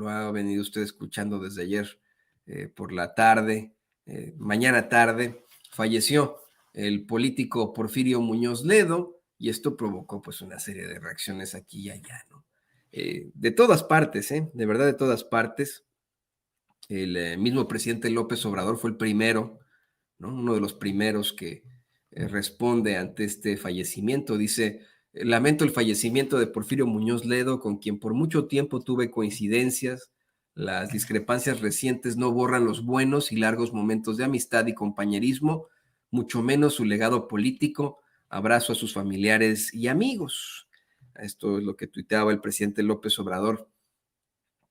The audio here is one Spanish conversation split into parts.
lo ha venido usted escuchando desde ayer por la tarde, mañana tarde, falleció el político Porfirio Muñoz Ledo, y esto provocó pues una serie de reacciones aquí y allá, ¿no? De todas partes, de verdad de todas partes. El mismo presidente López Obrador fue el primero, ¿no? Uno de los primeros que responde ante este fallecimiento. Dice: lamento el fallecimiento de Porfirio Muñoz Ledo, con quien por mucho tiempo tuve coincidencias. Las discrepancias recientes no borran los buenos y largos momentos de amistad y compañerismo, mucho menos su legado político. Abrazo a sus familiares y amigos. Esto es lo que tuiteaba el presidente López Obrador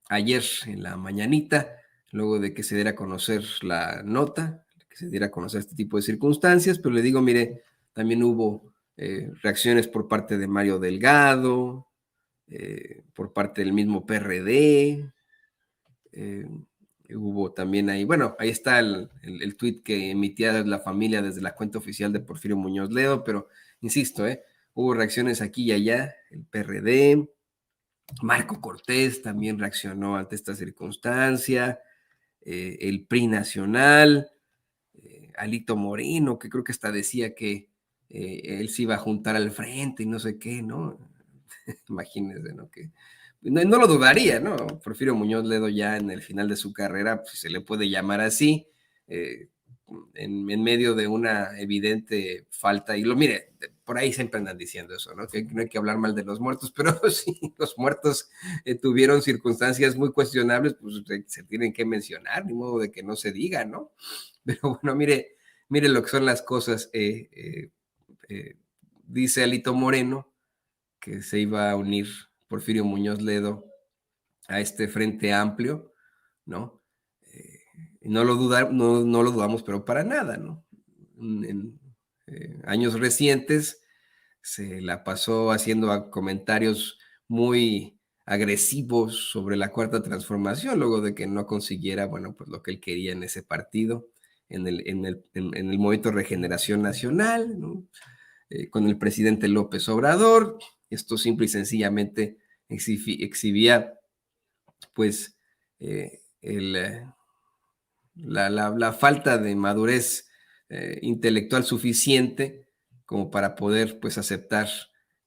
ayer en la mañanita, luego de que se diera a conocer la nota, que se diera a conocer este tipo de circunstancias. Pero le digo, mire, también hubo reacciones por parte de Mario Delgado, por parte del mismo PRD, hubo también ahí, bueno, ahí está el tuit que emitía la familia desde la cuenta oficial de Porfirio Muñoz Ledo, pero insisto, hubo reacciones aquí y allá, el PRD, Marco Cortés también reaccionó ante esta circunstancia, el PRI nacional, Alito Moreno, que creo que hasta decía que él se iba a juntar al frente y no sé qué, ¿no? Imagínense, ¿no? Que no lo dudaría, ¿no? Porfirio Muñoz Ledo ya en el final de su carrera, pues, se le puede llamar así, eh, en medio de una evidente falta, y mire, por ahí siempre andan diciendo eso, ¿no? Que no hay que hablar mal de los muertos, pero sí, los muertos tuvieron circunstancias muy cuestionables, pues se tienen que mencionar, ni modo de que no se diga, ¿no? Pero bueno, mire lo que son las cosas. Dice Alito Moreno que se iba a unir Porfirio Muñoz Ledo a este Frente Amplio, ¿no? No no lo dudamos, pero para nada, ¿no? En años recientes se la pasó haciendo comentarios muy agresivos sobre la Cuarta Transformación, luego de que no consiguiera, bueno, pues lo que él quería en ese partido, en el Movimiento Regeneración Nacional, ¿no? Con el presidente López Obrador. Esto simple y sencillamente exhibía, pues, la falta de madurez intelectual suficiente como para poder, pues, aceptar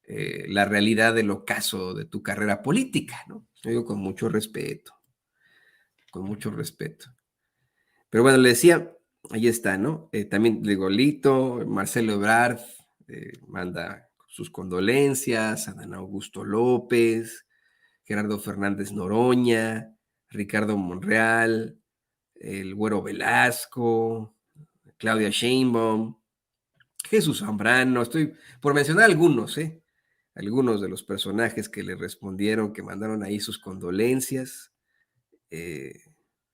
la realidad del ocaso de tu carrera política, ¿no? Lo digo con mucho respeto, con mucho respeto. Pero bueno, le decía, ahí está, ¿no? También digo, Lito, Marcelo Ebrard manda sus condolencias, Adán Augusto López, Gerardo Fernández Noroña, Ricardo Monreal, el Güero Velasco, Claudia Sheinbaum, Jesús Zambrano, estoy por mencionar algunos, algunos de los personajes que le respondieron, que mandaron ahí sus condolencias,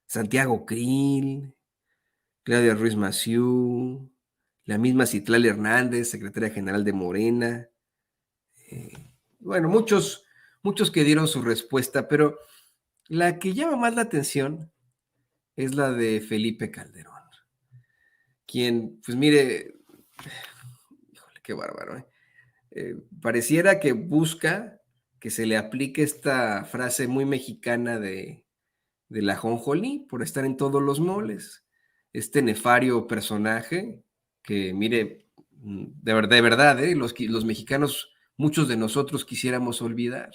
Santiago Krill, Claudia Ruiz Massieu, la misma Citlali Hernández, secretaria general de Morena, bueno, muchos que dieron su respuesta, pero la que llama más la atención es la de Felipe Calderón, quien, pues mire, híjole, qué bárbaro, pareciera que busca que se le aplique esta frase muy mexicana de la ajonjolí por estar en todos los moles. Este nefario personaje que, mire, de verdad, los mexicanos, muchos de nosotros quisiéramos olvidar.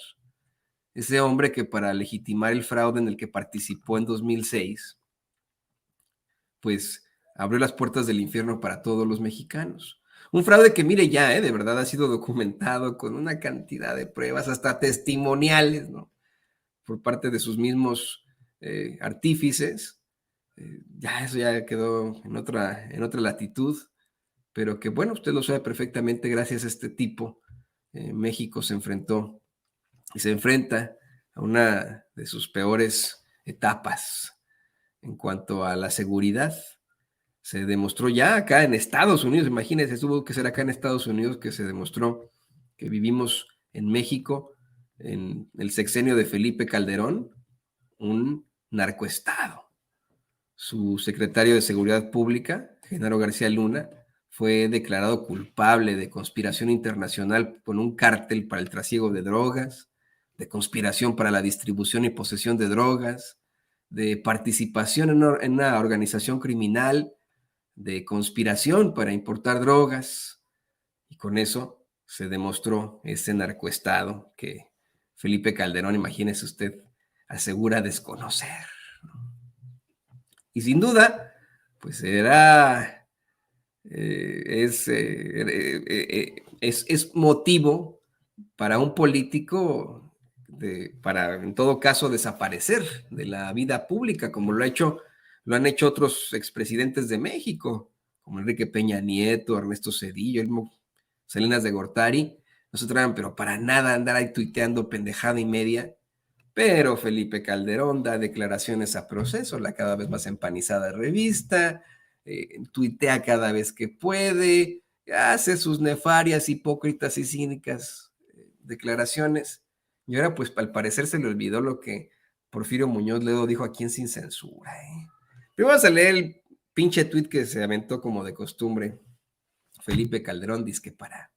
Ese hombre que para legitimar el fraude en el que participó en 2006, pues abrió las puertas del infierno para todos los mexicanos. Un fraude que, mire, ya, de verdad ha sido documentado con una cantidad de pruebas, hasta testimoniales, ¿no? Por parte de sus mismos artífices. Ya eso ya quedó en otra latitud, pero que bueno, usted lo sabe perfectamente, gracias a este tipo, México se enfrentó y se enfrenta a una de sus peores etapas en cuanto a la seguridad. Se demostró ya acá en Estados Unidos, imagínense, tuvo que ser acá en Estados Unidos que se demostró que vivimos en México, en el sexenio de Felipe Calderón, un narcoestado. Su secretario de Seguridad Pública, Genaro García Luna, fue declarado culpable de conspiración internacional con un cártel para el trasiego de drogas, de conspiración para la distribución y posesión de drogas, de participación en una organización criminal, de conspiración para importar drogas. Y con eso se demostró ese narcoestado que Felipe Calderón, imagínese usted, asegura desconocer. Y sin duda, pues era, es motivo para un político para, en todo caso, desaparecer de la vida pública, como lo han hecho otros expresidentes de México, como Enrique Peña Nieto, Ernesto Zedillo, Salinas de Gortari. No se tratan, pero para nada andar ahí tuiteando pendejada y media. Pero Felipe Calderón da declaraciones a proceso, la cada vez más empanizada revista, tuitea cada vez que puede, hace sus nefarias, hipócritas y cínicas declaraciones. Y ahora, pues, al parecer se le olvidó lo que Porfirio Muñoz Ledo dijo aquí en Sin Censura. Pero vamos a leer el pinche tuit que se aventó como de costumbre. Felipe Calderón dice que para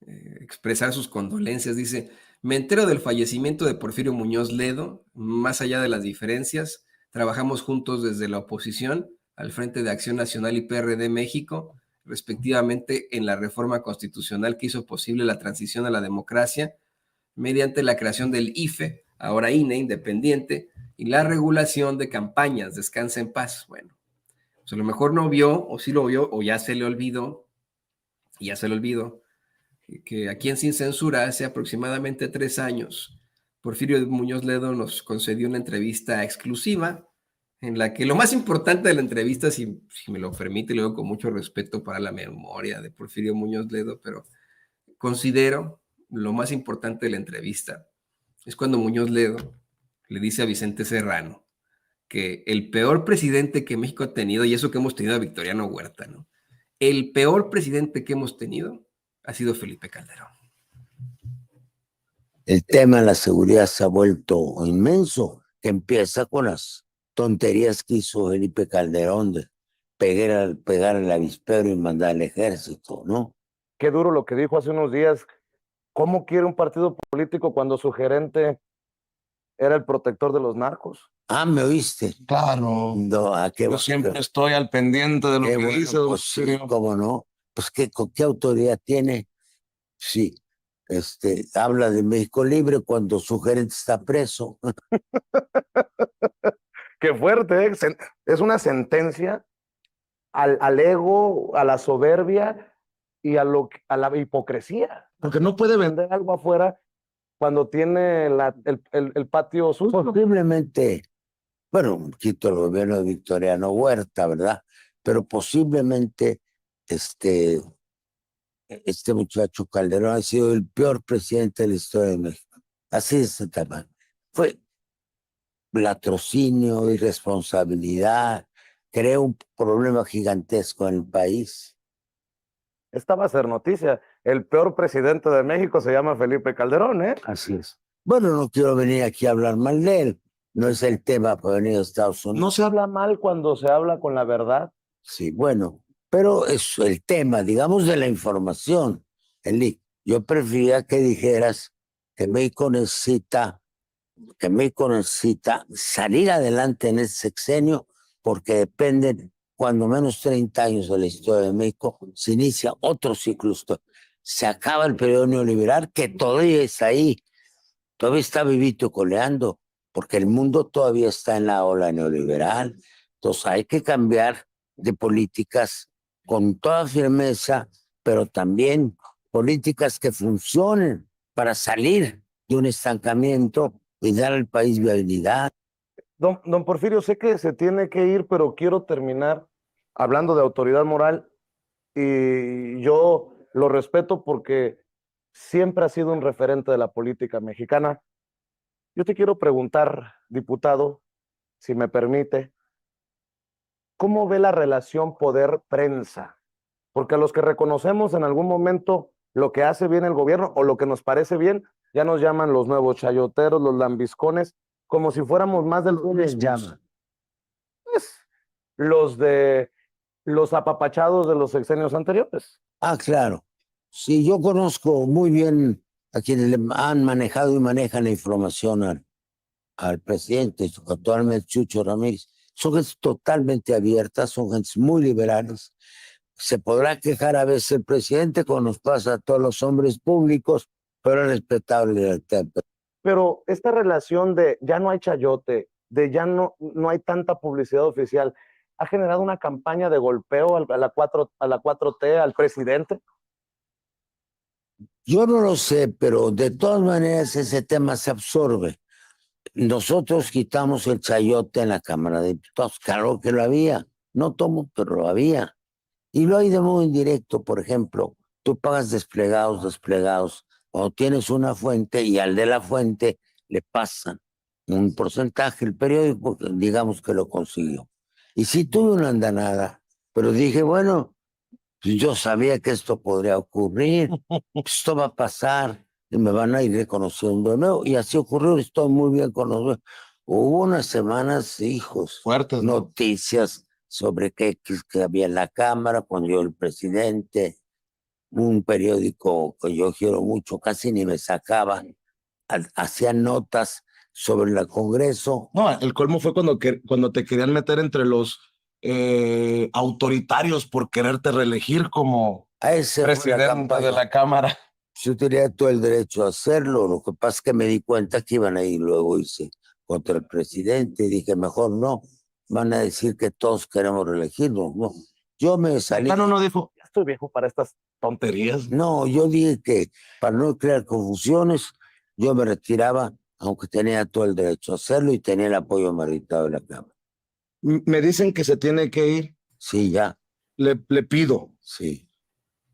expresar sus condolencias, dice: me entero del fallecimiento de Porfirio Muñoz Ledo, más allá de las diferencias, trabajamos juntos desde la oposición al Frente de Acción Nacional y PRD México, respectivamente en la reforma constitucional que hizo posible la transición a la democracia mediante la creación del IFE, ahora INE, independiente, y la regulación de campañas. Descansa en paz. Bueno, pues a lo mejor no vio, o sí lo vio, o ya se le olvidó, que aquí en Sin Censura, hace aproximadamente 3 años, Porfirio Muñoz Ledo nos concedió una entrevista exclusiva en la que lo más importante de la entrevista, si me lo permite, lo digo con mucho respeto para la memoria de Porfirio Muñoz Ledo, pero considero lo más importante de la entrevista es cuando Muñoz Ledo le dice a Vicente Serrano que el peor presidente que México ha tenido, y eso que hemos tenido a Victoriano Huerta, ¿no? El peor presidente que hemos tenido ha sido Felipe Calderón. El tema de la seguridad se ha vuelto inmenso, que empieza con las tonterías que hizo Felipe Calderón de pegar al avispero y mandar al ejército, ¿no? Qué duro lo que dijo hace unos días. ¿Cómo quiere un partido político cuando su gerente era el protector de los narcos? Ah, ¿me oíste? Claro. No, Yo siempre estoy al pendiente de lo que bueno, dice. Pues sí, ¿cómo no? Pues ¿con qué autoridad tiene? Sí, habla de México Libre cuando su gerente está preso. Qué fuerte, ¿eh? Es una sentencia al ego, a la soberbia y a la hipocresía. Porque no puede vender algo afuera cuando tiene el patio sucio. Posiblemente, bueno, un poquito el gobierno de Victoriano Huerta, ¿verdad? Pero posiblemente este muchacho Calderón ha sido el peor presidente de la historia de México. Así de ese tamaño. Fue latrocinio, irresponsabilidad, creó un problema gigantesco en el país. Esta va a ser noticia. El peor presidente de México se llama Felipe Calderón, ¿eh? Así es. Bueno, no quiero venir aquí a hablar mal de él. No es el tema para venir a Estados Unidos. No se habla mal cuando se habla con la verdad. Sí, bueno, pero es el tema, digamos, de la información. Yo prefería que dijeras que México necesita salir adelante en ese sexenio porque dependen cuando menos 30 años de la historia de México, se inicia otro ciclo histórico. Se acaba el periodo neoliberal que todavía está ahí, todavía está vivito y coleando, porque el mundo todavía está en la ola neoliberal. Entonces hay que cambiar de políticas con toda firmeza, pero también políticas que funcionen para salir de un estancamiento y dar al país viabilidad. Don Porfirio, sé que se tiene que ir, pero quiero terminar hablando de autoridad moral y yo lo respeto porque siempre ha sido un referente de la política mexicana. Yo te quiero preguntar, diputado, si me permite, ¿cómo ve la relación poder-prensa? Porque a los que reconocemos en algún momento lo que hace bien el gobierno o lo que nos parece bien, ya nos llaman los nuevos chayoteros, los lambiscones, como si fuéramos más del ¿Cómo les llaman? Pues, los apapachados de los sexenios anteriores. Ah, claro. Sí, yo conozco muy bien a quienes le han manejado y manejan la información al presidente, actualmente Chucho Ramírez. Son gentes totalmente abiertas, son gentes muy liberales. Se podrá quejar a veces el presidente, como nos pasa a todos los hombres públicos, pero es respetable. Pero esta relación de ya no hay chayote, de ya no hay tanta publicidad oficial, ¿ha generado una campaña de golpeo a la 4T, al presidente? Yo no lo sé, pero de todas maneras ese tema se absorbe. Nosotros quitamos el chayote en la Cámara de Diputados, claro que lo había, no tomo, pero lo había. Y lo hay de modo indirecto, por ejemplo, tú pagas desplegados, cuando tienes una fuente y al de la fuente le pasan un porcentaje, el periódico, digamos que lo consiguió. Y sí tuve una andanada, pero dije, bueno, pues yo sabía que esto podría ocurrir, esto va a pasar y me van a ir reconociendo de nuevo. Y así ocurrió, estoy muy bien con los nuevos. Hubo unas semanas, hijos, Fuertes, ¿no? noticias sobre que había en la Cámara, cuando yo el presidente, un periódico que yo quiero mucho, casi ni me sacaba, hacían notas sobre el Congreso. No, el colmo fue cuando te querían meter entre los autoritarios por quererte reelegir como A ese fue la presidente de campaña. la Cámara. Yo tenía todo el derecho a hacerlo, lo que pasa es que me di cuenta que iban a ir luego hice contra el presidente y dije, mejor no, van a decir que todos queremos reelegirnos, no. Yo me salí. No dijo, ya estoy viejo para estas tonterías. No, yo dije que para no crear confusiones, yo me retiraba, aunque tenía todo el derecho a hacerlo y tenía el apoyo meritado de la Cámara. Me dicen que se tiene que ir. Sí, ya, Le pido sí.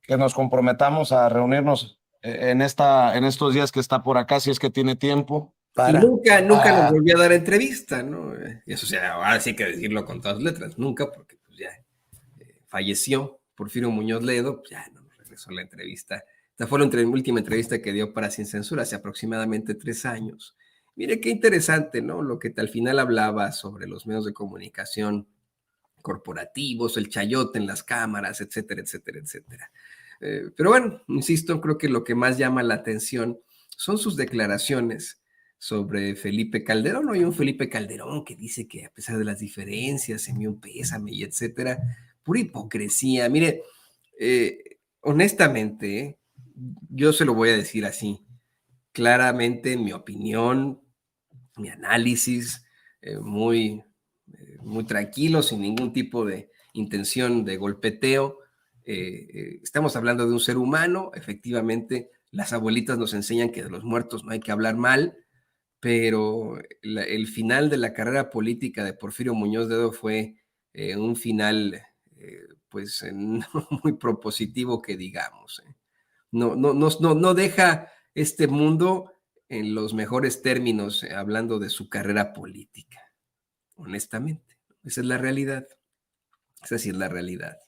que nos comprometamos a reunirnos en estos días que está por acá, si es que tiene tiempo. Y Para. nunca nos volvió a dar entrevista, ¿no? Eso, o sea, ahora sí hay que decirlo con todas las letras, nunca, porque pues ya falleció Porfirio Muñoz Ledo, pues ya no nos regresó la entrevista. Esta fue la última entrevista que dio para Sin Censura hace aproximadamente 3 años. Mire qué interesante, ¿no? Lo que al final hablaba sobre los medios de comunicación corporativos, el chayote en las cámaras, etcétera, etcétera, etcétera. Pero bueno, insisto, creo que lo que más llama la atención son sus declaraciones sobre Felipe Calderón. Hay un Felipe Calderón que dice que a pesar de las diferencias, envió un pésame y etcétera. Pura hipocresía. Mire, honestamente, yo se lo voy a decir así. Claramente, mi opinión, mi análisis, muy tranquilo, sin ningún tipo de intención de golpeteo. Estamos hablando de un ser humano, efectivamente, las abuelitas nos enseñan que de los muertos no hay que hablar mal, pero el final de la carrera política de Porfirio Muñoz Ledo fue un final, pues, no muy propositivo que digamos. No deja este mundo en los mejores términos, hablando de su carrera política, honestamente. Esa es la realidad. Esa sí es la realidad.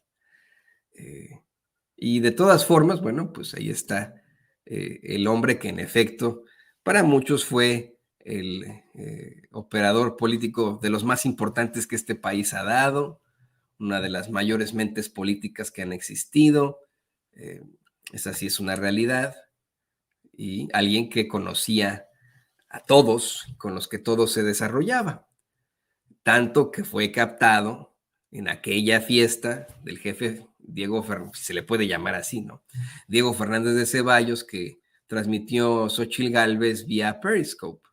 Y de todas formas, bueno, pues ahí está el hombre que en efecto para muchos fue el operador político de los más importantes que este país ha dado, una de las mayores mentes políticas que han existido. Esa sí es una realidad. Y alguien que conocía a todos, con los que todo se desarrollaba. Tanto que fue captado en aquella fiesta del jefe Diego Fernández, si se le puede llamar así, ¿no? Diego Fernández de Ceballos, que transmitió Xóchitl Gálvez vía Periscope,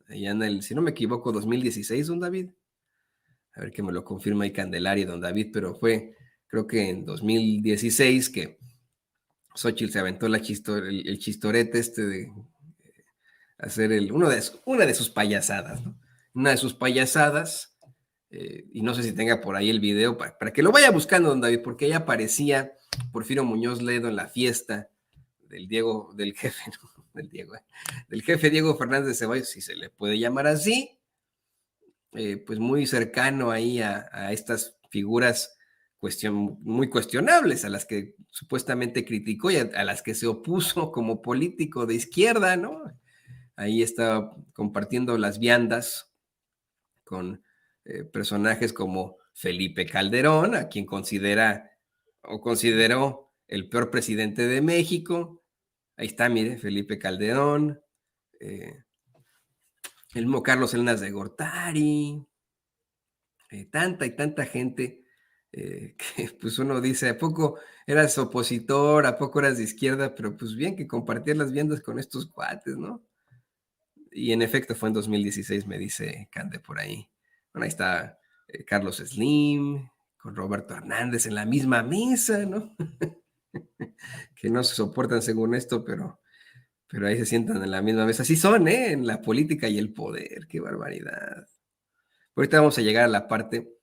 allá en el, si no me equivoco, 2016, don David. A ver que me lo confirma ahí Candelaria, don David, pero fue, creo que en 2016 que Xóchitl se aventó el chistorete este de hacer una de sus payasadas, ¿no? Una de sus payasadas, y no sé si tenga por ahí el video para que lo vaya buscando, don David, porque ahí aparecía Porfirio Muñoz Ledo en la fiesta del jefe, ¿no? Del jefe Diego Fernández de Ceballos, si se le puede llamar así, pues muy cercano ahí a estas figuras muy cuestionables, a las que supuestamente criticó y a las que se opuso como político de izquierda, ¿no? Ahí está compartiendo las viandas con personajes como Felipe Calderón, a quien considera o consideró el peor presidente de México, Ahí está, mire, Felipe Calderón, el mismo Carlos Salinas de Gortari, tanta y tanta gente que pues uno dice, ¿a poco eras opositor? ¿A poco eras de izquierda? Pero pues bien que compartías las viandas con estos cuates, ¿no? Y en efecto fue en 2016, me dice Cande por ahí. Bueno, ahí está Carlos Slim, con Roberto Hernández en la misma mesa, ¿no? Que no se soportan según esto, pero ahí se sientan en la misma mesa. Así son, ¿eh? En la política y el poder, qué barbaridad. Ahorita vamos a llegar a la parte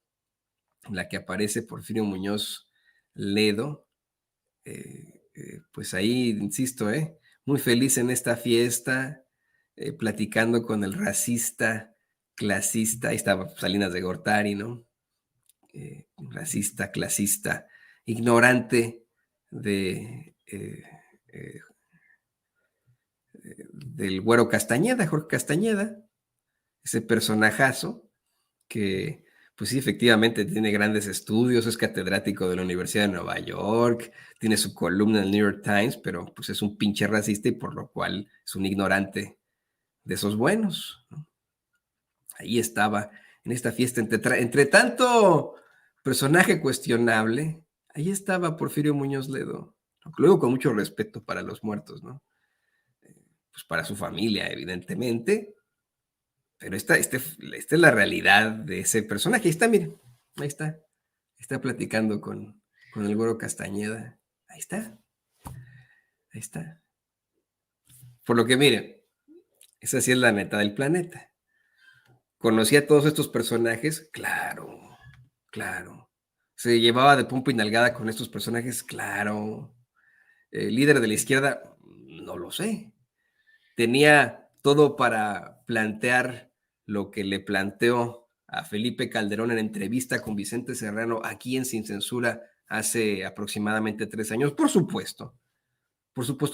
en la que aparece Porfirio Muñoz Ledo. Pues ahí, insisto, muy feliz en esta fiesta, platicando con el racista, clasista, ahí estaba Salinas de Gortari, ¿no? Racista, clasista, ignorante del Güero Castañeda, Jorge Castañeda, ese personajazo que, pues sí, efectivamente tiene grandes estudios, es catedrático de la Universidad de Nueva York, tiene su columna en el New York Times, pero pues es un pinche racista y por lo cual es un ignorante de esos buenos, ¿no? Ahí estaba, en esta fiesta, entre tanto personaje cuestionable, ahí estaba Porfirio Muñoz Ledo, luego con mucho respeto para los muertos, ¿no? Pues para su familia, evidentemente, pero esta es la realidad de ese personaje. Ahí está, miren, ahí está platicando con el Güero Castañeda. Ahí está. Por lo que miren, esa sí es la neta del planeta. ¿Conocía a todos estos personajes? Claro. ¿Se llevaba de pompa y nalgada con estos personajes? Claro. ¿Líder de la izquierda? No lo sé. Tenía todo para plantear lo que le planteó a Felipe Calderón en entrevista con Vicente Serrano aquí en Sin Censura hace aproximadamente 3 años. Por supuesto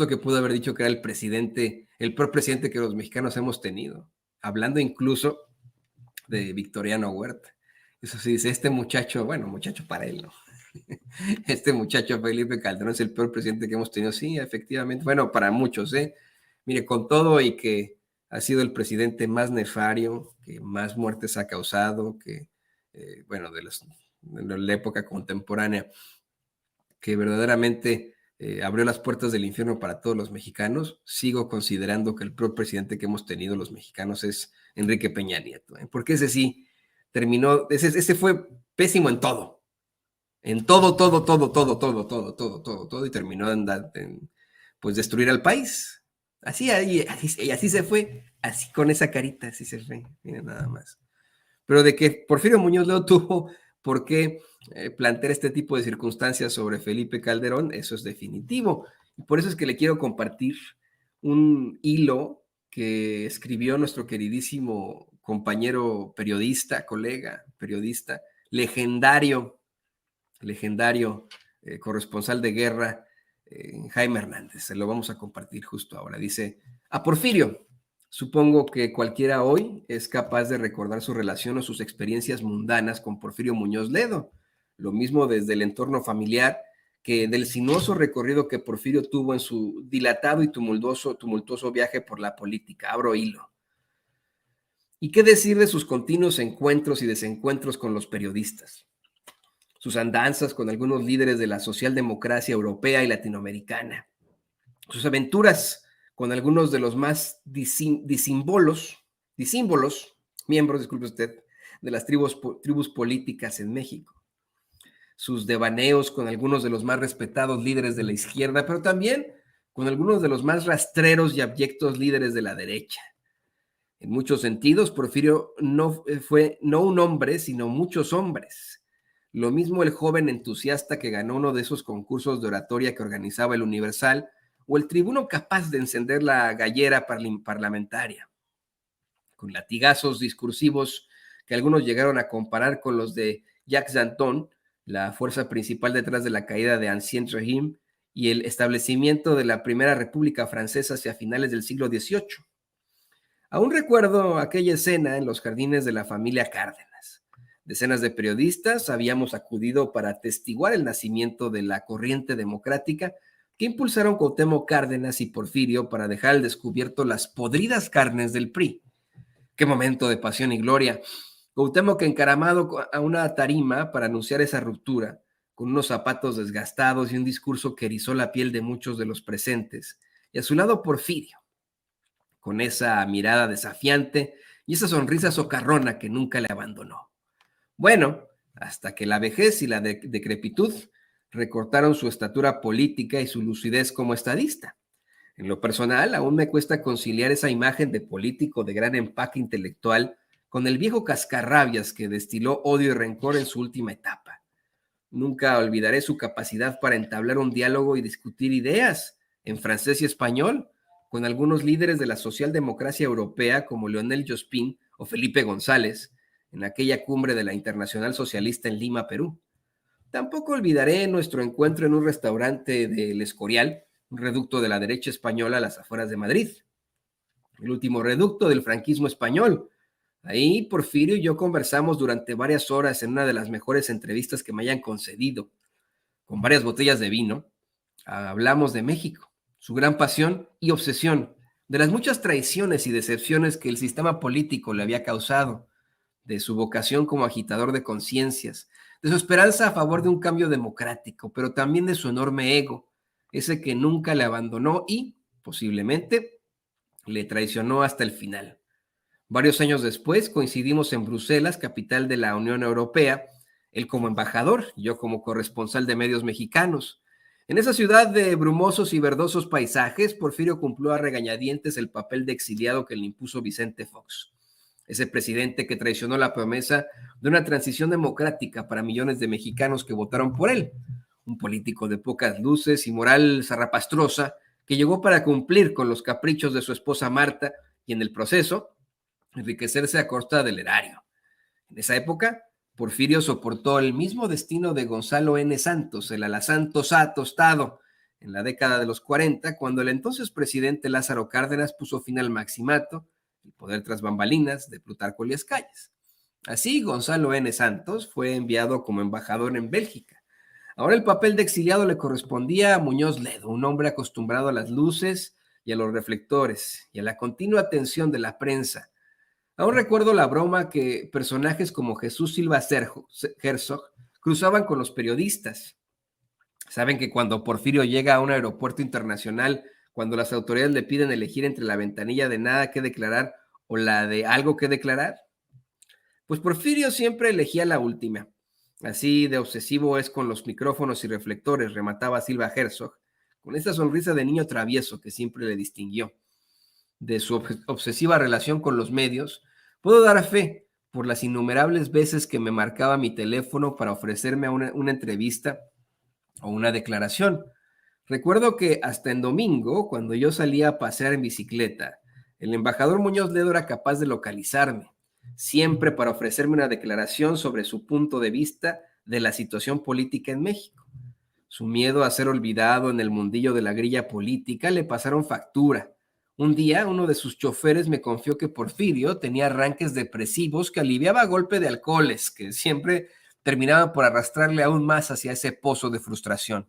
que pudo haber dicho que era el presidente, el peor presidente que los mexicanos hemos tenido, hablando incluso de Victoriano Huerta. Eso sí, dice, este muchacho, bueno, muchacho para él, ¿no? Este muchacho Felipe Calderón es el peor presidente que hemos tenido. Sí, efectivamente. Bueno, para muchos, ¿eh? Mire, con todo y que ha sido el presidente más nefario, que más muertes ha causado, que, bueno, de la época contemporánea, que verdaderamente abrió las puertas del infierno para todos los mexicanos, sigo considerando que el peor presidente que hemos tenido los mexicanos es Enrique Peña Nieto, ¿eh? Porque ese sí terminó, ese fue pésimo en todo. En todo, y terminó en pues destruir al país. Así se fue, así con esa carita, así se fue, miren nada más. Pero de que Porfirio Muñoz Ledo tuvo por qué plantear este tipo de circunstancias sobre Felipe Calderón, eso es definitivo. Y por eso es que le quiero compartir un hilo que escribió nuestro queridísimo compañero periodista, colega periodista, legendario corresponsal de guerra, Jaime Hernández. Se lo vamos a compartir justo ahora. Dice, a Porfirio, supongo que cualquiera hoy es capaz de recordar su relación o sus experiencias mundanas con Porfirio Muñoz Ledo. Lo mismo desde el entorno familiar que del sinuoso recorrido que Porfirio tuvo en su dilatado y tumultuoso viaje por la política. Abro hilo. ¿Y qué decir de sus continuos encuentros y desencuentros con los periodistas? Sus andanzas con algunos líderes de la socialdemocracia europea y latinoamericana, sus aventuras con algunos de los más disímbolos, miembros, disculpe usted, de las tribus políticas en México, sus devaneos con algunos de los más respetados líderes de la izquierda, pero también con algunos de los más rastreros y abyectos líderes de la derecha. En muchos sentidos, Porfirio no fue no un hombre, sino muchos hombres. Lo mismo el joven entusiasta que ganó uno de esos concursos de oratoria que organizaba el Universal, o el tribuno capaz de encender la gallera parlamentaria, con latigazos discursivos que algunos llegaron a comparar con los de Jacques Danton, la fuerza principal detrás de la caída de Ancien Régime y el establecimiento de la Primera República Francesa hacia finales del siglo XVIII. Aún recuerdo aquella escena en los jardines de la familia Cárdenas. Decenas de periodistas habíamos acudido para atestiguar el nacimiento de la corriente democrática que impulsaron Cuauhtémoc Cárdenas y Porfirio para dejar al descubierto las podridas carnes del PRI. Qué momento de pasión y gloria. Cuauhtémoc encaramado a una tarima para anunciar esa ruptura, con unos zapatos desgastados y un discurso que erizó la piel de muchos de los presentes. Y a su lado Porfirio, con esa mirada desafiante y esa sonrisa socarrona que nunca le abandonó. Bueno, hasta que la vejez y la decrepitud recortaron su estatura política y su lucidez como estadista. En lo personal, aún me cuesta conciliar esa imagen de político de gran empaque intelectual con el viejo cascarrabias que destiló odio y rencor en su última etapa. Nunca olvidaré su capacidad para entablar un diálogo y discutir ideas en francés y español con algunos líderes de la socialdemocracia europea como Leonel Jospin o Felipe González en aquella cumbre de la Internacional Socialista en Lima, Perú. Tampoco olvidaré nuestro encuentro en un restaurante del Escorial, un reducto de la derecha española a las afueras de Madrid, el último reducto del franquismo español. Ahí Porfirio y yo conversamos durante varias horas en una de las mejores entrevistas que me hayan concedido. Con varias botellas de vino, hablamos de México, su gran pasión y obsesión, de las muchas traiciones y decepciones que el sistema político le había causado, de su vocación como agitador de conciencias, de su esperanza a favor de un cambio democrático, pero también de su enorme ego, ese que nunca le abandonó y, posiblemente, le traicionó hasta el final. Varios años después coincidimos en Bruselas, capital de la Unión Europea, él como embajador, yo como corresponsal de medios mexicanos. En esa ciudad de brumosos y verdosos paisajes, Porfirio cumplió a regañadientes el papel de exiliado que le impuso Vicente Fox, ese presidente que traicionó la promesa de una transición democrática para millones de mexicanos que votaron por él, un político de pocas luces y moral zarrapastrosa que llegó para cumplir con los caprichos de su esposa Marta y en el proceso enriquecerse a costa del erario. En esa época, Porfirio soportó el mismo destino de Gonzalo N. Santos, el alazán tostado, en la década de los 40, cuando el entonces presidente Lázaro Cárdenas puso fin al maximato, el poder tras bambalinas, de Plutarco Elías Calles. Así, Gonzalo N. Santos fue enviado como embajador en Bélgica. Ahora el papel de exiliado le correspondía a Muñoz Ledo, un hombre acostumbrado a las luces y a los reflectores y a la continua atención de la prensa. Aún recuerdo la broma que personajes como Jesús Silva Herzog cruzaban con los periodistas. Saben que cuando Porfirio llega a un aeropuerto internacional, cuando las autoridades le piden elegir entre la ventanilla de nada que declarar o la de algo que declarar, pues Porfirio siempre elegía la última. Así de obsesivo es con los micrófonos y reflectores, remataba Silva Herzog, con esa sonrisa de niño travieso que siempre le distinguió. De su obsesiva relación con los medios, puedo dar fe por las innumerables veces que me marcaba mi teléfono para ofrecerme a una entrevista o una declaración. Recuerdo que hasta en domingo, cuando yo salía a pasear en bicicleta, el embajador Muñoz Ledo era capaz de localizarme, siempre para ofrecerme una declaración sobre su punto de vista de la situación política en México. Su miedo a ser olvidado en el mundillo de la grilla política le pasaron factura. Un día, uno de sus choferes me confió que Porfirio tenía arranques depresivos que aliviaba a golpe de alcoholes, que siempre terminaban por arrastrarle aún más hacia ese pozo de frustración.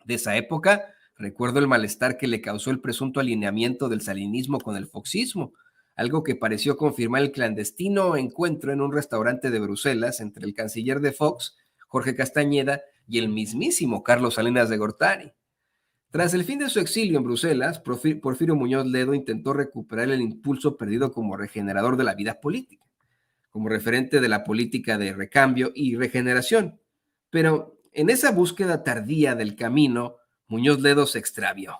De esa época, recuerdo el malestar que le causó el presunto alineamiento del salinismo con el foxismo, algo que pareció confirmar el clandestino encuentro en un restaurante de Bruselas entre el canciller de Fox, Jorge Castañeda, y el mismísimo Carlos Salinas de Gortari. Tras el fin de su exilio en Bruselas, Porfirio Muñoz Ledo intentó recuperar el impulso perdido como regenerador de la vida política, como referente de la política de recambio y regeneración. Pero en esa búsqueda tardía del camino, Muñoz Ledo se extravió.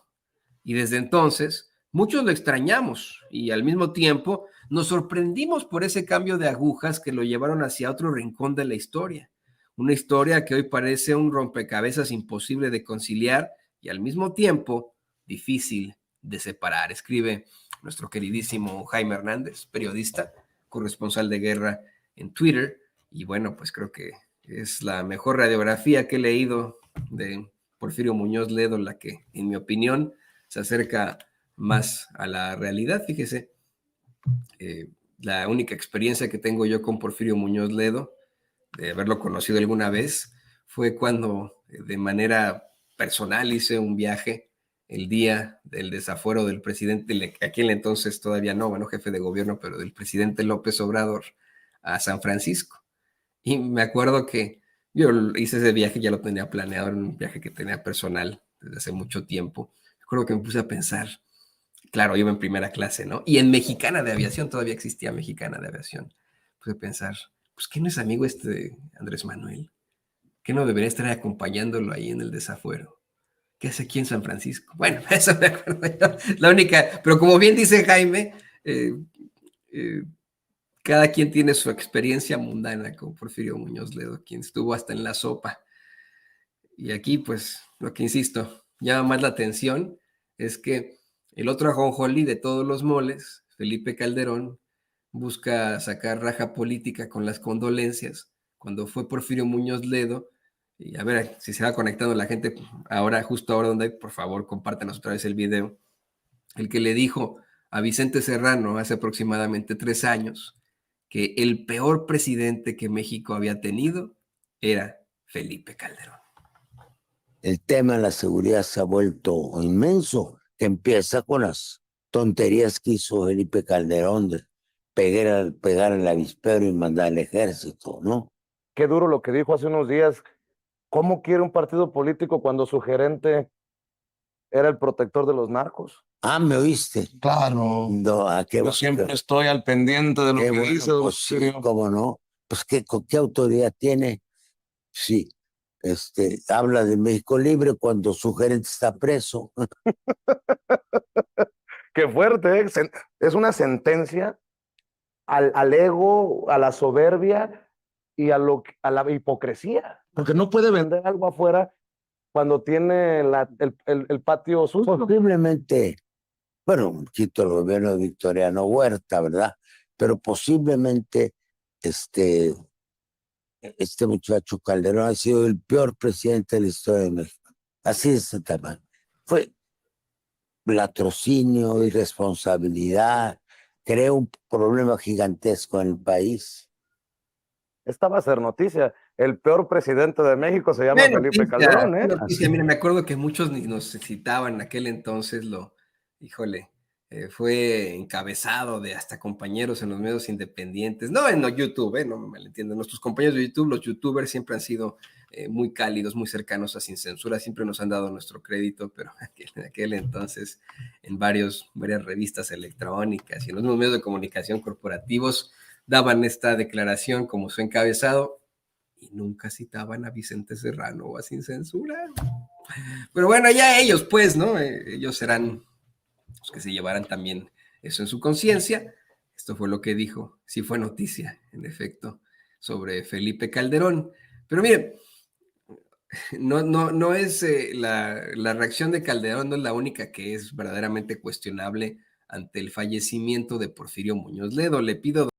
Y desde entonces, muchos lo extrañamos y al mismo tiempo nos sorprendimos por ese cambio de agujas que lo llevaron hacia otro rincón de la historia. Una historia que hoy parece un rompecabezas imposible de conciliar y al mismo tiempo difícil de separar, escribe nuestro queridísimo Jaime Hernández, periodista, corresponsal de guerra en Twitter. Y bueno, pues creo que es la mejor radiografía que he leído de Porfirio Muñoz Ledo, la que, en mi opinión, se acerca más a la realidad. Fíjese, la única experiencia que tengo yo con Porfirio Muñoz Ledo, de haberlo conocido alguna vez, fue cuando de manera personal hice un viaje el día del desafuero del presidente, aquel entonces todavía no, bueno, jefe de gobierno, pero del presidente López Obrador a San Francisco. Y me acuerdo que yo hice ese viaje, ya lo tenía planeado, era un viaje que tenía personal desde hace mucho tiempo. Me acuerdo que me puse a pensar, claro, iba en primera clase, ¿no? Y en Mexicana de Aviación, todavía existía Mexicana de Aviación. Me puse a pensar, pues, ¿qué no es amigo este Andrés Manuel? ¿Qué no debería estar acompañándolo ahí en el desafuero? ¿Qué hace aquí en San Francisco? Bueno, eso me acuerdo yo. La única, pero como bien dice Jaime, eh, cada quien tiene su experiencia mundana, como Porfirio Muñoz Ledo, quien estuvo hasta en la sopa. Y aquí, pues, lo que insisto, llama más la atención es que el otro ajonjolí de todos los moles, Felipe Calderón, busca sacar raja política con las condolencias. Cuando fue Porfirio Muñoz Ledo, y a ver si se va conectando la gente ahora, justo ahora donde hay, por favor, compártanos otra vez el video, el que le dijo a Vicente Serrano hace aproximadamente 3 años que el peor presidente que México había tenido era Felipe Calderón. El tema de la seguridad se ha vuelto inmenso, que empieza con las tonterías que hizo Felipe Calderón de pegar al avispero y mandar al ejército, ¿no? Qué duro lo que dijo hace unos días. ¿Cómo quiere un partido político cuando su gerente era el protector de los narcos? Ah, ¿me oíste? Claro. No, ¿a qué Yo siempre estoy al pendiente de lo que bueno, dice, pues sí, cómo no. Pues ¿qué autoridad tiene? Sí, habla de México Libre cuando su gerente está preso. Qué fuerte, ¿eh? Es una sentencia al ego, a la soberbia y a la hipocresía. Porque no puede vender algo afuera cuando tiene el patio sucio. Posiblemente, bueno, un poquito el gobierno de Victoriano Huerta, ¿verdad? Pero posiblemente este muchacho Calderón ha sido el peor presidente de la historia de México. Así de ese tamaño. Fue latrocinio, irresponsabilidad, creó un problema gigantesco en el país. Esta va a ser noticia. El peor presidente de México se llama Felipe Calderón, ¿eh? Mira, me acuerdo que muchos nos citaban en aquel entonces híjole, fue encabezado de hasta compañeros en los medios independientes, no en YouTube, no me malentiendan, nuestros compañeros de YouTube, los youtubers siempre han sido muy cálidos, muy cercanos a Sin Censura, siempre nos han dado nuestro crédito, pero en aquel entonces en varias revistas electrónicas y en los mismos medios de comunicación corporativos daban esta declaración como su encabezado y nunca citaban a Vicente Serrano o a Sin Censura. Pero bueno, ya ellos pues, ¿no? Ellos serán los que se llevarán también eso en su conciencia. Esto fue lo que dijo, sí fue noticia, en efecto, sobre Felipe Calderón. Pero miren, no es la reacción de Calderón no es la única que es verdaderamente cuestionable ante el fallecimiento de Porfirio Muñoz Ledo. Le pido